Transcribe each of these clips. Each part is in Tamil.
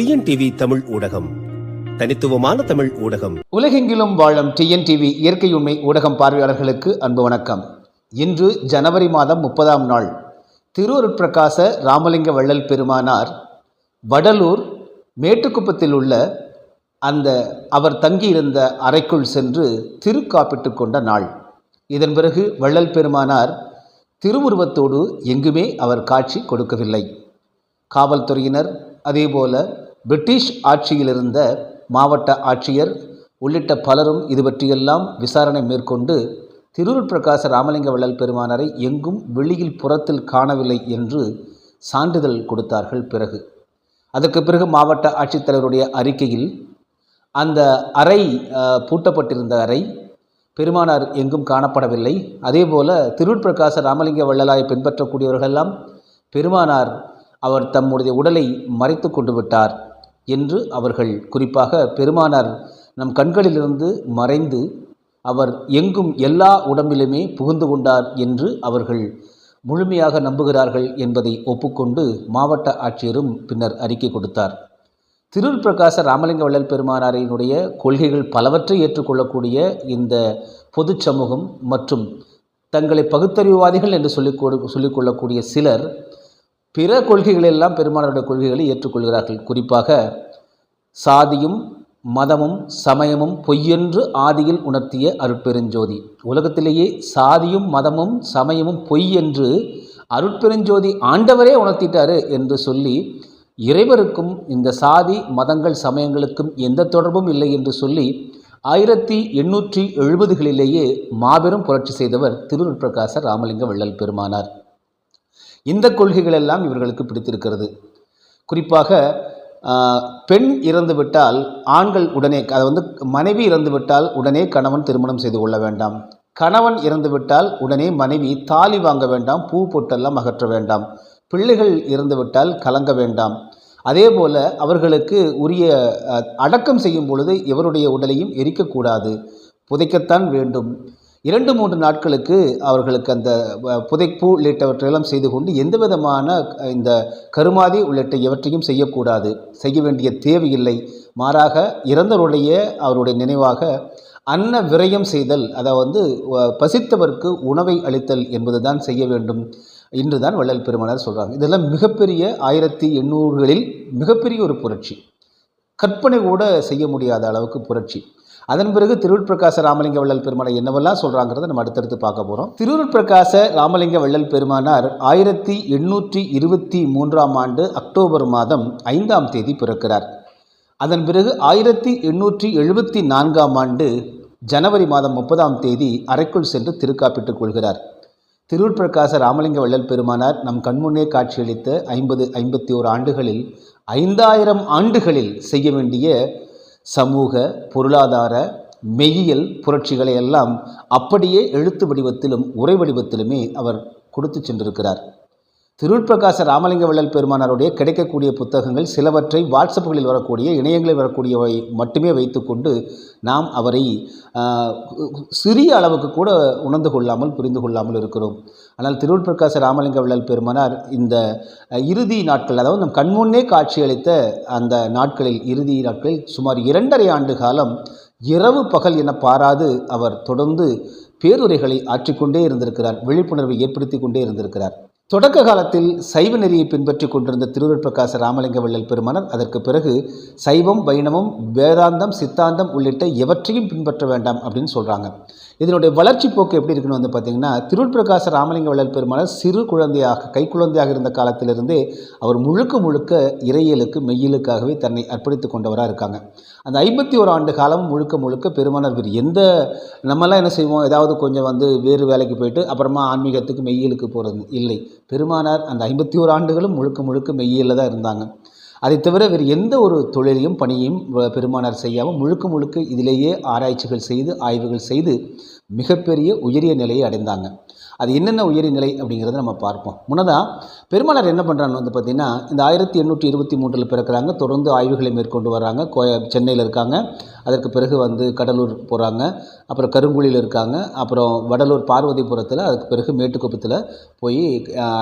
டிஎன்டிவி தமிழ் ஊடகம், தனித்துவமான தமிழ் ஊடகம். உலகெங்கிலும் வாழும் டிஎன்டிவி இயற்கை உண்மை ஊடகம் பார்வையாளர்களுக்கு அன்பு வணக்கம். இன்று ஜனவரி மாதம் 30ஆம் நாள். திருவருட்பிரகாச ராமலிங்க வள்ளல் பெருமானார் வடலூர் மேட்டுக்குப்பத்தில் உள்ள அந்த அவர் தங்கியிருந்த அறைக்குள் சென்று திருக்காப்பிட்டு கொண்ட நாள். இதன் பிறகு வள்ளல் பெருமானார் திருவுருவத்தோடு எங்குமே அவர் காட்சி கொடுக்கவில்லை. காவல்துறையினர், அதேபோல பிரிட்டிஷ் ஆட்சியில் இருந்த மாவட்ட ஆட்சியர் உள்ளிட்ட பலரும் இது பற்றியெல்லாம் விசாரணை மேற்கொண்டு திருவருட்பிரகாச ராமலிங்க வள்ளல் பெருமானாரை எங்கும் வெளியில் புறத்தில் காணவில்லை என்று சான்றிதழ் கொடுத்தார்கள். அதற்கு பிறகு மாவட்ட ஆட்சித்தலைவருடைய அறிக்கையில் அந்த அறை பூட்டப்பட்டிருந்த அறை, பெருமானார் எங்கும் காணப்படவில்லை. அதேபோல திருவருட்பிரகாச ராமலிங்க வள்ளலாரை பின்பற்றக்கூடியவர்களெல்லாம் பெருமானார் அவர் தம்முடைய உடலை மறைத்து கொண்டு விட்டார் என்று அவர்கள், குறிப்பாக பெருமானார் நம் கண்களிலிருந்து மறைந்து அவர் எங்கும் எல்லா உடம்பிலுமே புகுந்து கொண்டார் என்று அவர்கள் முழுமையாக நம்புகிறார்கள் என்பதை ஒப்புக்கொண்டு மாவட்ட ஆட்சியரும் பின்னர் அறிக்கை கொடுத்தார். திருவருட்பிரகாச ராமலிங்க வள்ளல் பெருமானாரினுடைய கொள்கைகள் பலவற்றை ஏற்றுக்கொள்ளக்கூடிய இந்த பொது சமூகம் மற்றும் தங்களை பகுத்தறிவுவாதிகள் என்று சொல்லிக்கொள்ளக்கூடிய சிலர் பிற கொள்கைகளெல்லாம் பெருமானாருடைய கொள்கைகளை ஏற்றுக்கொள்கிறார்கள். குறிப்பாக சாதியும் மதமும் சமயமும் பொய்யென்று ஆதியில் உணர்த்திய அருட்பெருஞ்சோதி, உலகத்திலேயே சாதியும் மதமும் சமயமும் பொய் என்று அருட்பெருஞ்சோதி ஆண்டவரே உணர்த்திட்டாரு என்று சொல்லி, இறைவருக்கும் இந்த சாதி மதங்கள் சமயங்களுக்கும் எந்த தொடர்பும் இல்லை என்று சொல்லி 1870களிலேயே மாபெரும் புரட்சி செய்தவர் திருவருட்பிரகாச ராமலிங்க வள்ளல் பெருமானார். இந்த கொள்கைகள் எல்லாம் இவர்களுக்கு பிடித்திருக்கிறது. குறிப்பாக பெண் இறந்துவிட்டால் ஆண்கள் உடனே, அது மனைவி இறந்துவிட்டால் உடனே கணவன் திருமணம் செய்து கொள்ள வேண்டாம், கணவன் இறந்துவிட்டால் உடனே மனைவி தாலி வாங்க வேண்டாம், பூ பொட்டெல்லாம் அகற்ற வேண்டாம், பிள்ளைகள் இறந்துவிட்டால் கலங்க வேண்டாம், அதேபோல அவர்களுக்கு உரிய அடக்கம் செய்யும் பொழுது எவருடைய உடலையும் எரிக்கக்கூடாது, புதைக்கத்தான் வேண்டும். 2-3 நாட்களுக்கு அவர்களுக்கு அந்த புதைப்பு உள்ளிட்டவற்றையெல்லாம் செய்து கொண்டு எந்த விதமான இந்த கருமாதி உள்ளிட்ட எவற்றையும் செய்யக்கூடாது, செய்ய வேண்டிய தேவையில்லை. மாறாக இறந்தவருடைய அவருடைய நினைவாக அன்ன விரயம் செய்தல், அதாவது பசித்தவருக்கு உணவை அளித்தல் என்பதுதான் செய்ய வேண்டும் என்றுதான் வள்ளல் பெருமானார் சொல்கிறாங்க. இதெல்லாம் மிகப்பெரிய 1800களில் மிகப்பெரிய ஒரு புரட்சி, கற்பனை கூட செய்ய முடியாத அளவுக்கு புரட்சி. அதன் பிறகு திருவருட்பிரகாச ராமலிங்க வள்ளல் பெருமானார் என்னவெல்லாம் சொல்கிறாங்கிறத நம்ம அடுத்தடுத்து பார்க்க போகிறோம். திருவருட்பிரகாச ராமலிங்க வள்ளல் பெருமானார் 1823ஆம் ஆண்டு அக்டோபர் மாதம் 5ஆம் தேதி பிறக்கிறார். அதன் பிறகு 1874ஆம் ஆண்டு ஜனவரி மாதம் 30ஆம் தேதி அறைக்குள் சென்று திருக்காப்பிட்டுக் கொள்கிறார். திருவருட்பிரகாச ராமலிங்க வள்ளல் பெருமானார் நம் கண்முன்னே காட்சியளித்த 51 ஆண்டுகளில் 5000 ஆண்டுகளில் செய்ய வேண்டிய சமூக, பொருளாதார, மெய்யியல் புரட்சிகளை எல்லாம் அப்படியே எழுத்து வடிவத்திலும் உரை வடிவத்திலுமே அவர் கொடுத்து சென்றிருக்கிறார். திருவருட்பிரகாச ராமலிங்க வள்ளல் பெருமானாருடைய கிடைக்கக்கூடிய புத்தகங்கள் சிலவற்றை வாட்ஸ்அப்புகளில் வரக்கூடிய, இணையங்களில் வரக்கூடியவை மட்டுமே வைத்துக்கொண்டு நாம் அவரை சிறிய அளவுக்கு கூட உணர்ந்து கொள்ளாமல் புரிந்து கொள்ளாமல் இருக்கிறோம். ஆனால் திருவருட்பிரகாச ராமலிங்க வள்ளல் பெருமானார் இந்த இறுதி நாட்கள், அதாவது நம் கண்முன்னே காட்சியளித்த அந்த நாட்களில், இறுதி நாட்களில் சுமார் 2½ ஆண்டு காலம் இரவு பகல் என பாராது அவர் தொடர்ந்து பேருரைகளை ஆற்றிக்கொண்டே இருந்திருக்கிறார், விழிப்புணர்வை ஏற்படுத்தி கொண்டே இருந்திருக்கிறார். தொடக்க காலத்தில் சைவ நெறியை பின்பற்றி கொண்டிருந்த திருவருட்பிரகாச ராமலிங்க வள்ளல் பெருமானார் அதற்கு பிறகு சைவம், வைணவம், வேதாந்தம், சித்தாந்தம் உள்ளிட்ட எவற்றையும் பின்பற்ற வேண்டாம் அப்படின்னு சொல்கிறாங்க. இதனுடைய வளர்ச்சி போக்கு எப்படி இருக்குன்னு பார்த்திங்கன்னா, திருவருட்பிரகாச ராமலிங்க வள்ளல் பெருமானார் சிறு குழந்தையாக, கைக்குழந்தையாக இருந்த காலத்திலிருந்தே அவர் முழுக்க இறையியலுக்கு, மெய்யியலுக்காகவே தன்னை அர்ப்பணித்து கொண்டவராக இருக்காங்க. அந்த 51 ஆண்டு காலம் முழுக்க பெருமானார் வேறு எந்த, நம்மலாம் என்ன செய்வோம், ஏதாவது கொஞ்சம் வேறு வேலைக்கு போயிட்டு அப்புறமா ஆன்மீகத்துக்கு மெய்யியலுக்கு போகிறது இல்லை. பெருமானார் அந்த 51 ஆண்டுகளும் முழுக்க மெய்யியலில் தான் இருந்தாங்க. அதை தவிர வேறு எந்த ஒரு தொழிலையும் பணியையும் பெருமானார் செய்யாமல் முழுக்க இதிலேயே ஆராய்ச்சிகள் செய்து, ஆய்வுகள் செய்து மிகப்பெரிய உயரிய நிலையை அடைந்தாங்க. அது என்னென்ன உயரிய நிலை அப்படிங்கிறத நம்ம பார்ப்போம். முன்னதாக பெருமானார் என்ன பண்ணுறாங்க வந்து பார்த்திங்கன்னா, இந்த 1823 பிறக்கிறாங்க. தொடர்ந்து ஆய்வுகளை மேற்கொண்டு வர்றாங்க. சென்னையில் இருக்காங்க. அதற்கு பிறகு வந்து கடலூர் போகிறாங்க. அப்புறம் கருங்குழியில் இருக்காங்க. அப்புறம் வடலூர் பார்வதிபுரத்தில், அதுக்கு பிறகு மேட்டுக்குப்பத்தில் போய்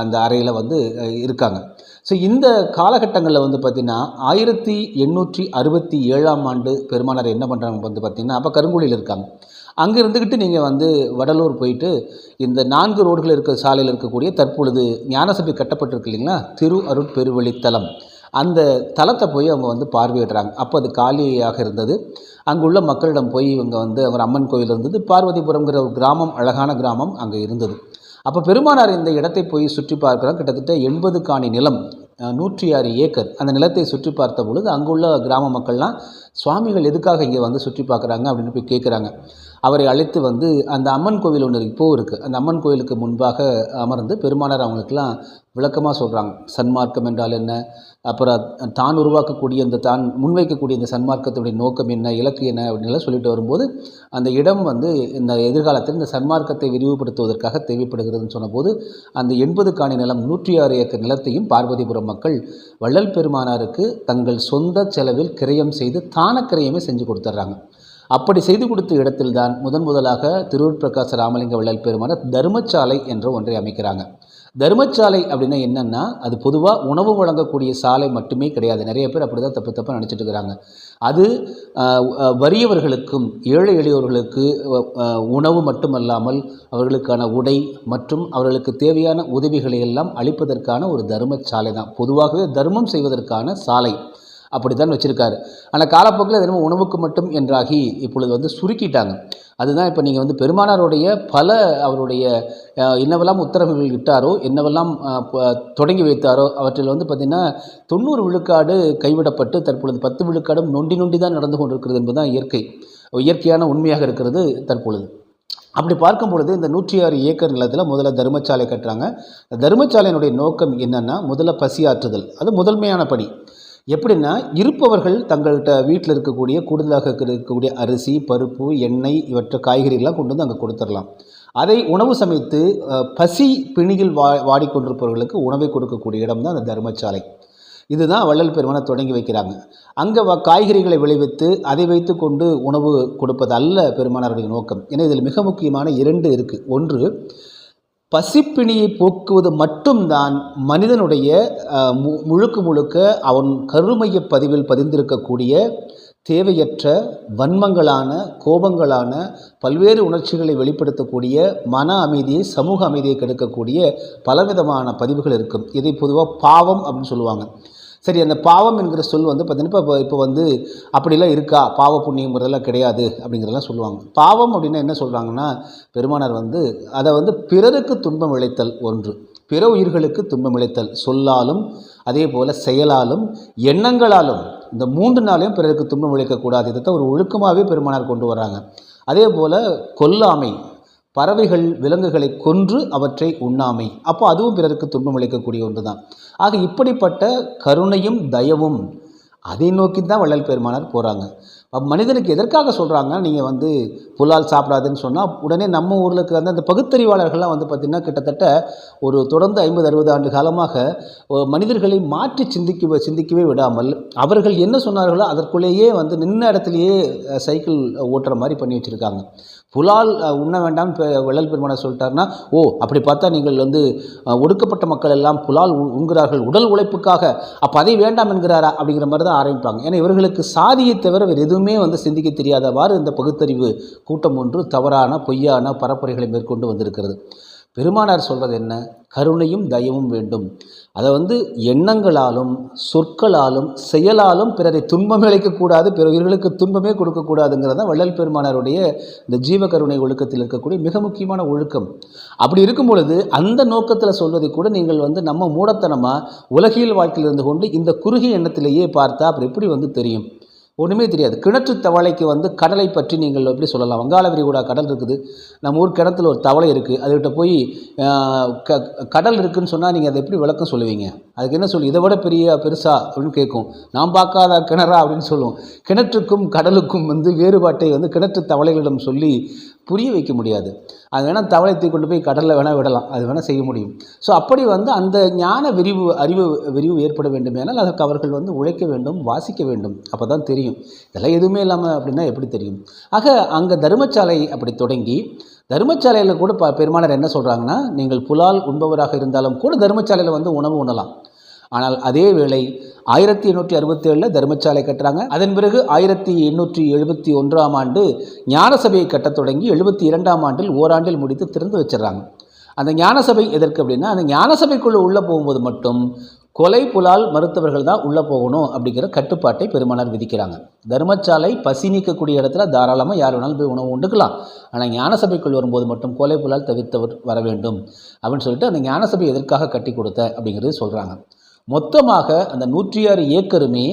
அந்த அறையில் வந்து இருக்காங்க. ஸோ இந்த காலகட்டங்களில் வந்து பார்த்திங்கன்னா 1867ஆம் ஆண்டு பெருமானார் என்ன பண்ணுறாங்க வந்து பார்த்திங்கன்னா, அப்போ கருங்குழியில் இருக்காங்க. அங்கே இருந்துக்கிட்டு நீங்கள் வந்து வடலூர் போயிட்டு இந்த 4 ரோடுகள் இருக்கிற சாலையில் இருக்கக்கூடிய தற்பொழுது ஞானசபை கட்டப்பட்டிருக்கு இல்லைங்களா, திரு அருட்பெருவெளித்தலம், அந்த தலத்தை போய் அவங்க வந்து பார்வையிடுறாங்க. அப்போ அது காலியாக இருந்தது. அங்குள்ள மக்களிடம் போய் இவங்க வந்து ஒரு அம்மன் கோயில் இருந்தது. பார்வதிபுரம்ங்கிற ஒரு கிராமம், அழகான கிராமம் அங்கே இருந்தது. அப்போ பெருமானார் இந்த இடத்தை போய் சுற்றி பார்க்குறாங்க. கிட்டத்தட்ட 80 காணி நிலம், 106 ஏக்கர் அந்த நிலத்தை சுற்றி பார்த்த பொழுது அங்குள்ள கிராம மக்கள்லாம், சுவாமிகள் எதுக்காக இங்கே வந்து சுற்றி பார்க்குறாங்க அப்படின்னு போய் கேட்குறாங்க. அவரை அழைத்து வந்து அந்த அம்மன் கோவில் ஒன்று இப்போது இருக்குது, அந்த அம்மன் கோவிலுக்கு முன்பாக அமர்ந்து பெருமானார் அவங்களுக்கெல்லாம் விளக்கமாக சொல்கிறாங்க. சன்மார்க்கம் என்றால் என்ன, அப்புறம் தான் உருவாக்கக்கூடிய தான் முன்வைக்கக்கூடிய இந்த சன்மார்க்கத்துடைய நோக்கம் என்ன, இலக்கு என்ன அப்படின்லாம் சொல்லிட்டு வரும்போது, அந்த இடம் வந்து இந்த எதிர்காலத்தில் இந்த சன்மார்க்கத்தை விரிவுபடுத்துவதற்காக தேவைப்படுகிறதுன்னு சொன்னபோது, அந்த 80 காணி நிலம் 106 ஏக்கர் நிலத்தையும் பார்வதிபுரம் மக்கள் வள்ளல் பெருமானாருக்கு தங்கள் சொந்த செலவில் கிரயம் செய்து தானக்கிரயமே செஞ்சு கொடுத்துட்றாங்க. அப்படி செய்து கொடுத்த இடத்தில்தான் முதலாக திருவருட்பிரகாச ராமலிங்க வள்ளல் பெருமானார் தர்மசாலை என்ற ஒன்றை அமைக்கிறாங்க. தர்மசாலை அப்படின்னா என்னென்னா, அது பொதுவாக உணவு வழங்கக்கூடிய சாலை மட்டுமே கிடையாது. நிறைய பேர் அப்படி தான் தப்பு நினச்சிட்டு இருக்கிறாங்க. அது வறியவர்களுக்கும் ஏழை எளியோர்களுக்கு உணவு மட்டுமல்லாமல் அவர்களுக்கான உடை மற்றும் அவர்களுக்கு தேவையான உதவிகளை எல்லாம் அளிப்பதற்கான ஒரு தர்மசாலை தான். பொதுவாகவே தர்மம் செய்வதற்கான சாலை அப்படி தான் வச்சுருக்காரு. ஆனால் காலப்போக்கில் அது என்னமோ உணவுக்கு மட்டும் என்றாகி இப்பொழுது வந்து சுருக்கிட்டாங்க. அதுதான் இப்போ நீங்கள் வந்து பெருமானாருடைய பல அவருடைய என்னவெல்லாம் உத்தரவுகள் இட்டாரோ, என்னவெல்லாம் தொடங்கி வைத்தாரோ, அவற்றில் வந்து பார்த்திங்கன்னா 90 விழுக்காடு கைவிடப்பட்டு தற்பொழுது 10 விழுக்காடும் நொண்டி தான் நடந்து கொண்டிருக்கிறது என்பதுதான் இயற்கையான உண்மையாக இருக்கிறது தற்பொழுது. அப்படி பார்க்கும் பொழுது இந்த 106 ஏக்கர் நிலத்தில் முதல்ல தர்மசாலை கட்டுறாங்க. தர்மசாலையினுடைய நோக்கம் என்னென்னா, முதல்ல பசியாற்றுதல், அது முதன்மையான படி. எப்படின்னா, இருப்பவர்கள் தங்கள்கிட்ட வீட்டில் இருக்கக்கூடிய கூடுதலாக இருக்கக்கூடிய அரிசி, பருப்பு, எண்ணெய், இவற்றை காய்கறிகள்லாம் கொண்டு வந்து அங்கே கொடுத்துடலாம். அதை உணவு சமைத்து பசி பிணியில் வாடிக்கொண்டிருப்பவர்களுக்கு உணவை கொடுக்கக்கூடிய இடம் தான் அந்த தர்மசாலை. இதுதான் வள்ளல் பெருமானார் தொடங்கி வைக்கிறாங்க. அங்கே காய்கறிகளை விளைவித்து அதை வைத்து கொண்டு உணவு கொடுப்பது அல்ல பெருமானாருடைய நோக்கம். ஏன்னா இதில் மிக முக்கியமான 2 இருக்குது. ஒன்று, பசிப்பிணியை போக்குவது மட்டும்தான் மனிதனுடைய முழுக்க அவன் கருமைய பதிவில் பதிந்திருக்கக்கூடிய தேவையற்ற வன்மங்களான, கோபங்களான, பல்வேறு உணர்ச்சிகளை வெளிப்படுத்தக்கூடிய, மன அமைதியை, சமூக அமைதியை கெடுக்கக்கூடிய பலவிதமான பதிவுகள் இருக்கும். இதை பொதுவாக பாவம் அப்படின்னு சொல்லுவாங்க. சரி, அந்த பாவம் என்கிற சொல் வந்து பார்த்தீங்கன்னா இப்போ வந்து அப்படிலாம் இருக்கா, பாவ புண்ணியங்கிறதெல்லாம் கிடையாது அப்படிங்கிறதெல்லாம் சொல்லுவாங்க. பாவம் அப்படின்னா என்ன சொல்கிறாங்கன்னா, பெருமானார் வந்து அதை வந்து பிறருக்கு துன்பம் விளைத்தல் ஒன்று, பிற உயிர்களுக்கு துன்பம் விளைத்தல், சொல்லாலும் அதே போல் செயலாலும் எண்ணங்களாலும், இந்த 3 நாளையும் பிறருக்கு துன்பம் விளைக்கக்கூடாது. இதைத்தான் ஒரு ஒழுக்கமாகவே பெருமானார் கொண்டு வர்றாங்க. அதே போல் கொல்லாமை, பறவைகள் விலங்குகளை கொன்று அவற்றை உண்ணாமை, அப்போ அதுவும் பிறருக்கு துன்பம் அளிக்கக்கூடிய ஒன்று தான். ஆக இப்படிப்பட்ட கருணையும் தயவும் அதை நோக்கி தான் வள்ளல் பெருமானார் போகிறாங்க. மனிதனுக்கு எதற்காக சொல்கிறாங்க, நீங்கள் வந்து புலால் சாப்பிடாதுன்னு சொன்னால் உடனே நம்ம ஊருக்கு வந்து அந்த பகுத்தறிவாளர்கள்லாம் வந்து பார்த்திங்கன்னா கிட்டத்தட்ட ஒரு தொடர்ந்து 50-60 ஆண்டு காலமாக மனிதர்களை மாற்றி சிந்திக்கவே விடாமல் அவர்கள் என்ன சொன்னார்களோ அதற்குள்ளேயே வந்து நின்ன இடத்துலையே சைக்கிள் ஓட்டுற மாதிரி பண்ணி வச்சுருக்காங்க. புலால் உண்ண வேண்டாம்னு வள்ளல் பெருமானார் சொல்லிட்டாருன்னா, ஓ அப்படி பார்த்தா நீங்கள் வந்து ஒடுக்கப்பட்ட மக்கள் எல்லாம் புலால் உண்கிறார்கள் உடல் உழைப்புக்காக, அப்போ அதை வேண்டாம் என்கிறாரா அப்படிங்கிற மாதிரி தான் ஆரம்பிப்பாங்க. ஏன்னா இவர்களுக்கு சாதியை தவிர வேறு எதுவுமே வந்து சிந்திக்க தெரியாதவாறு இந்த பகுத்தறிவு கூட்டம் ஒன்று தவறான பொய்யான பரப்புரைகளை மேற்கொண்டு வந்திருக்கிறது. பெருமானார் சொல்வது என்ன, கருணையும் தயவும் வேண்டும். அதை வந்து எண்ணங்களாலும் சொற்களாலும் செயலாலும் பிறரை துன்பமே அளிக்கக்கூடாது, பிற உயிர்களுக்கு துன்பமே கொடுக்கக்கூடாதுங்கிறத வள்ளல் பெருமானாருடைய இந்த ஜீவகருணை ஒழுக்கத்தில் இருக்கக்கூடிய மிக முக்கியமான ஒழுக்கம். அப்படி இருக்கும் பொழுது அந்த நோக்கத்தில் சொல்வதை கூட நீங்கள் வந்து நம்ம மூடத்தனமாக உலகியல் வாழ்க்கையில் இருந்து கொண்டு இந்த குறுகிய எண்ணத்திலேயே பார்த்தா அப்புறம் எப்படி வந்து தெரியும், ஒன்றுமே தெரியாது. கிணற்று தவளைக்கு வந்து கடலை பற்றி நீங்கள் எப்படி சொல்லலாம், வங்காள விரிகுடா கடல் இருக்குது, நம்ம ஊர் கிணத்துல ஒரு தவளை இருக்குது, அதுக்கிட்ட போய் கடல் இருக்குதுன்னு சொன்னால் நீங்கள் அதை எப்படி விளக்கம் சொல்லுவீங்க, அதுக்கு என்ன சொல்லி இதை விட பெருசா அப்படின்னு கேட்கும், நான் பார்க்காத கிணறா அப்படின்னு சொல்லுவோம். கிணற்றுக்கும் கடலுக்கும் வந்து வேறுபாட்டை வந்து கிணற்று தவளைகளிடம் சொல்லி புரிய வைக்க முடியாது. அது வேணால் தவளை தூக்கி கொண்டு போய் கடலில் வேணால் விடலாம், அது வேணால் செய்ய முடியும். ஸோ அப்படி அந்த ஞான அறிவு ஏற்பட வேண்டுமேனால் அதற்கு அவர்கள் உழைக்க வேண்டும், வாசிக்க வேண்டும். அப்போ தான் தெரியும். இதெல்லாம் எதுவுமே இல்லாமல் அப்படின்னா எப்படி தெரியும்? ஆக அங்கே தர்மசாலை அப்படி தொடங்கி தர்மசாலையில் கூட பெருமானார் என்ன சொல்கிறாங்கன்னா, நீங்கள் புலால் உண்பவராக இருந்தாலும் கூட தர்மசாலையில் உணவு உண்ணலாம். ஆனால் அதே வேளை 1867 தர்மசாலை கட்டுறாங்க. அதன் பிறகு 1871 ஆண்டு ஞானசபையை கட்டத் தொடங்கி 72 ஆண்டில் ஓராண்டில் முடித்து திறந்து வச்சிடறாங்க. அந்த ஞானசபை எதற்கு அப்படின்னா, அந்த ஞானசபைக்குள்ளே உள்ளே போகும்போது மட்டும் கொலை புலால் மருத்துவர்கள் தான் உள்ளே போகணும் அப்படிங்கிற கட்டுப்பாட்டை பெருமானார் விதிக்கிறாங்க. தர்மசாலை பசி நீக்கக்கூடிய இடத்துல தாராளமாக யார் வேணாலும் போய் உணவு உண்டுக்கலாம். ஆனால் ஞானசபைக்குள் வரும்போது மட்டும் கொலை புலால் தவிர்த்தவர் வர வேண்டும் அப்படின்னு சொல்லிட்டு அந்த ஞானசபை எதற்காக கட்டி கொடுத்த அப்படிங்கிறது சொல்கிறாங்க. மொத்தமாக அந்த 106 ஏக்கருமே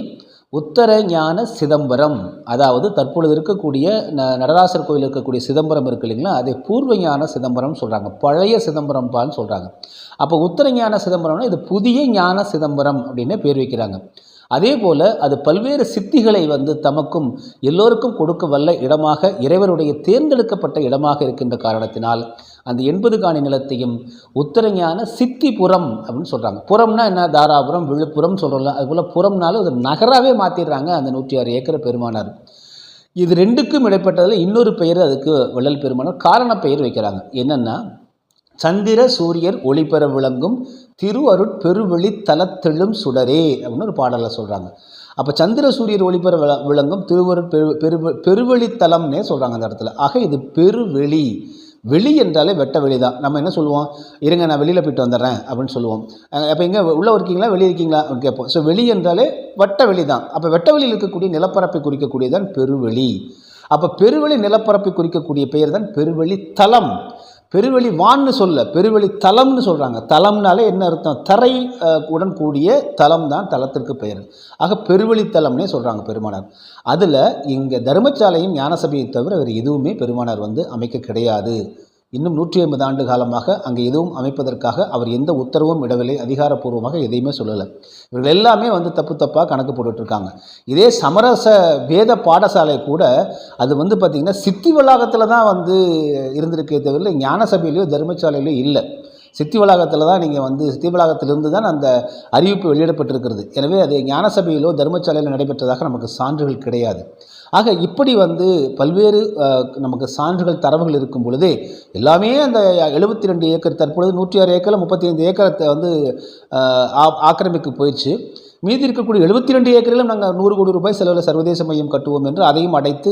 உத்தர ஞான சிதம்பரம், அதாவது தற்பொழுது இருக்கக்கூடிய நடராசர் கோயில் இருக்கக்கூடிய சிதம்பரம் இருக்கு இல்லைங்களா, அதை பூர்வ ஞான சிதம்பரம் சொல்கிறாங்க, பழைய சிதம்பரம்பான்னு சொல்கிறாங்க. அப்போ உத்தர ஞான சிதம்பரம்னா இது புதிய ஞான சிதம்பரம் அப்படின்னு பேர் வைக்கிறாங்க. அதே போல் அது பல்வேறு சித்திகளை தமக்கும் எல்லோருக்கும் கொடுக்க வல்ல இடமாக, இறைவருடைய தேர்ந்தெடுக்கப்பட்ட இடமாக இருக்கின்ற காரணத்தினால் அந்த 80 காணி நிலத்தையும் உத்தரஞான சித்திபுரம் அப்படின்னு சொல்கிறாங்க. புறம்னா என்ன, தாராபுரம் விழுப்புரம் சொல்கிறோம்ல, அதுபோல் புறம்னாலும் அது நகராகவே மாற்றிடுறாங்க அந்த 106 ஏக்கர் பெருமானார். இது ரெண்டுக்கும் இடைப்பட்டதில் இன்னொரு பெயர் அதுக்கு வள்ளல் பெருமானார் காரண பெயர் வைக்கிறாங்க. என்னென்னா, சந்திர சூரியர் ஒளிபெற விளங்கும் திருஅருட் பெருவெளி தலத்தெழும் சுடரே அப்படின்னு ஒரு பாடலில் சொல்கிறாங்க. அப்போ சந்திர சூரியர் ஒளிபெற விளங்கும் திருவருட் பெருவெளி தலம்னே சொல்கிறாங்க அந்த இடத்துல. ஆக இது பெருவெளி, வெளி என்றாலே வெட்ட வெளி தான். நம்ம என்ன சொல்லுவோம், இருங்க நான் வெளியில் போயிட்டு வந்துடுறேன் அப்படின்னு சொல்லுவோம். அப்போ எங்கே உள்ளே இருக்கீங்களா வெளியே இருக்கீங்களா அப்படின்னு கேட்போம். ஸோ வெளி என்றாலே வெட்ட வெளி தான். அப்போ வெட்ட வெளியில் இருக்கக்கூடிய நிலப்பரப்பை குறிக்கக்கூடியதான் பெருவெளி. அப்போ பெருவெளி நிலப்பரப்பை குறிக்கக்கூடிய பெயர் தான் பெருவெளி தலம். பெருவெளி வான்னு சொல்ல, பெருவெளி தலம்னு சொல்கிறாங்க. தலம்னாலே என்ன அர்த்தம், தரை உடன் கூடிய தலம் தான் தலத்திற்கு பெயர். ஆக பெருவெளி தலம்னே சொல்கிறாங்க பெருமானார். அதில் இங்கே தர்மசாலையும் ஞானசபையை தவிர வேறு எதுவுமே பெருமானார் அமைக்க கிடையாது. இன்னும் 150 ஆண்டு காலமாக அங்கே எதுவும் அமைப்பதற்காக அவர் எந்த உத்தரவும் இடவில்லை, அதிகாரப்பூர்வமாக எதையுமே சொல்லலை. இவர்கள் எல்லாமே தப்பாக கணக்கு போட்டுட்ருக்காங்க. இதே சமரச வேத பாடசாலை கூட அது பார்த்திங்கன்னா சித்தி வளாகத்தில் தான் இருந்திருக்கே தவிர ஞானசபையிலையோ தர்மசாலையிலையோ இல்லை. சித்தி வளாகத்தில் தான் நீங்கள் சித்தி வளாகத்திலிருந்து தான் அந்த அறிவிப்பு வெளியிடப்பட்டிருக்கிறது. எனவே அது ஞானசபையிலோ தர்மசாலையிலோ நடைபெற்றதாக நமக்கு சான்றுகள் கிடையாது. ஆக இப்படி பல்வேறு நமக்கு சான்றுகள் தரவுகள் இருக்கும் பொழுதே எல்லாமே அந்த 72 ஏக்கர் தற்பொழுது 106 ஏக்கரில் 35 ஏக்கரை ஆக்கிரமிப்பு போயிடுச்சு. மீதி இருக்கக்கூடிய 72 ஏக்கரிலும் நாங்கள் 100 கோடி ரூபாய் செலவில் சர்வதேச மையம் கட்டுவோம் என்று அதையும் அடைத்து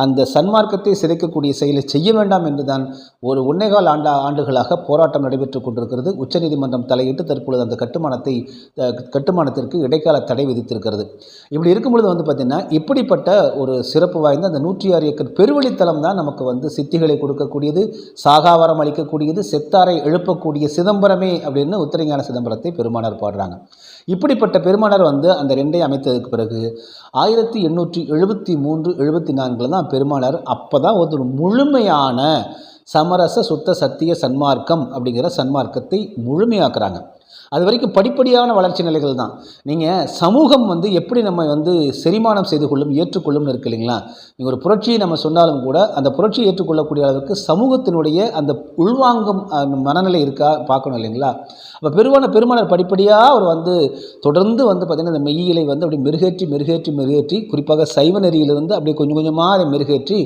அந்த சன்மார்க்கத்தை சிதைக்கக்கூடிய செயலை செய்ய வேண்டாம் என்று தான் ஒரு 1.25 ஆண்டுகளாக போராட்டம் நடைபெற்று கொண்டிருக்கிறது. உச்சநீதிமன்றம் தலையிட்டு தற்பொழுது அந்த கட்டுமானத்திற்கு இடைக்கால தடை விதித்திருக்கிறது. இப்படி இருக்கும் பொழுது பார்த்திங்கன்னா இப்படிப்பட்ட ஒரு சிறப்பு வாய்ந்த அந்த 106 ஏக்கர் பெருவெளித்தலம் தான் நமக்கு சித்திகளை கொடுக்கக்கூடியது, சாகாவரம் அளிக்கக்கூடியது, செத்தாரை எழுப்பக்கூடிய சிதம்பரமே அப்படின்னு உத்தரஞான சிதம்பரத்தை பெருமானார் பாடுறாங்க. இப்படிப்பட்ட பெருமானார் அந்த ரெண்டையும் அமைத்ததுக்கு பிறகு 1873-74 தான் பெருமானார் அப்போ தான் ஒரு முழுமையான சமரச சுத்த சத்திய சன்மார்க்கம் அப்படிங்கிற சன்மார்க்கத்தை முழுமையாக்குறாங்க. அது வரைக்கும் படிப்படியான வளர்ச்சி நிலைகள் தான். நீங்கள் சமூகம் எப்படி நம்ம செரிமானம் செய்து கொள்ளும் ஏற்றுக்கொள்ளும்னு இருக்கு இல்லைங்களா. நீங்கள் ஒரு புரட்சியை நம்ம சொன்னாலும் கூட அந்த புரட்சியை ஏற்றுக்கொள்ளக்கூடிய அளவுக்கு சமூகத்தினுடைய அந்த உள்வாங்கும் மனநிலை இருக்கா பார்க்கணும் இல்லைங்களா. அப்போ பெருமானார் படிப்படியாக அவர் தொடர்ந்து பார்த்திங்கன்னா இந்த மெய்யிலை அப்படி மெருகேற்றி குறிப்பாக சைவ நெறியிலிருந்து அப்படியே கொஞ்சம் கொஞ்சமாக அதை மெருகேற்றி